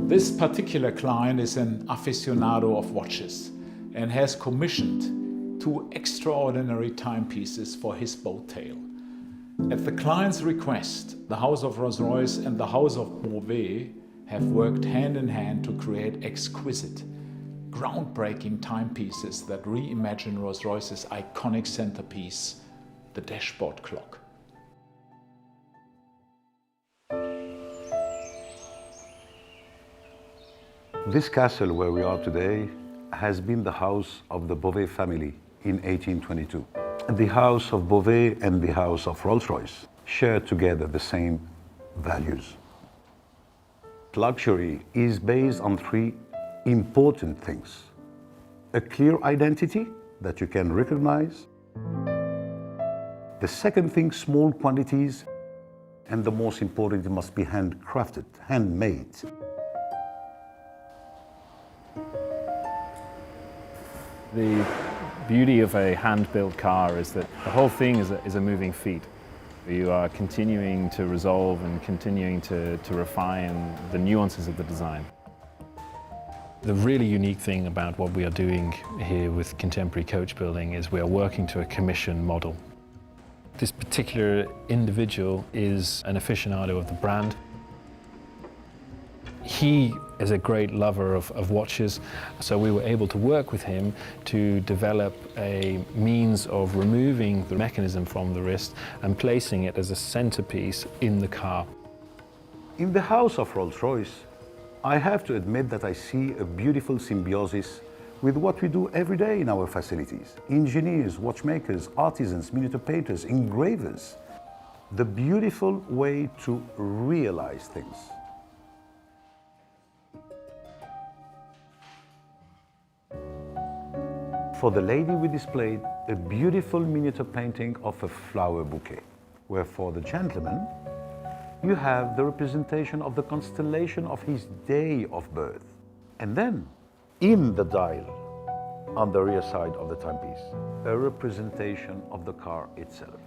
This particular client is an aficionado of watches and has commissioned two extraordinary timepieces for his boat tail. At the client's request, the House of Rolls-Royce and the House of BOVET have worked hand in hand to create exquisite, groundbreaking timepieces that reimagine Rolls-Royce's iconic centerpiece, the dashboard clock. This castle where we are today has been the house of the BOVET family in 1822. The house of BOVET and the house of Rolls-Royce share together the same values. Luxury is based on three important things: a clear identity that you can recognize, the second thing, small quantities, and the most important, it must be handcrafted, handmade. The beauty of a hand-built car is that the whole thing is a moving feat. You are continuing to resolve and continuing to refine the nuances of the design. The really unique thing about what we are doing here with contemporary coach building is we are working to a commission model. This particular individual is an aficionado of the brand. He is a great lover of watches, so we were able to work with him to develop a means of removing the mechanism from the wrist and placing it as a centerpiece in the car. In the house of Rolls-Royce, I have to admit that I see a beautiful symbiosis with what we do every day in our facilities. Engineers, watchmakers, artisans, miniature painters, engravers. The beautiful way to realize things. For the lady, we displayed a beautiful miniature painting of a flower bouquet, where for the gentleman, you have the representation of the constellation of his day of birth. And then, in the dial, on the rear side of the timepiece, a representation of the car itself.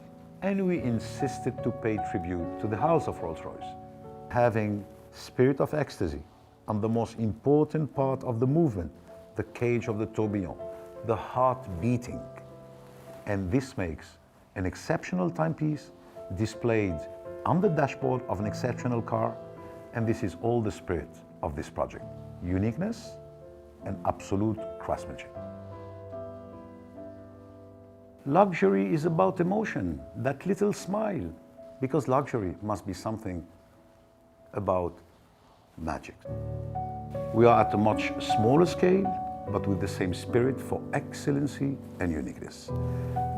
And we insisted to pay tribute to the house of Rolls-Royce, having spirit of ecstasy on the most important part of the movement, the cage of the tourbillon, the heart beating. And this makes an exceptional timepiece displayed on the dashboard of an exceptional car, and this is all the spirit of this project. Uniqueness and absolute craftsmanship. Luxury is about emotion, that little smile, because luxury must be something about magic. We are at a much smaller scale, but with the same spirit for excellency and uniqueness.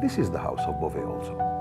This is the house of BOVET also.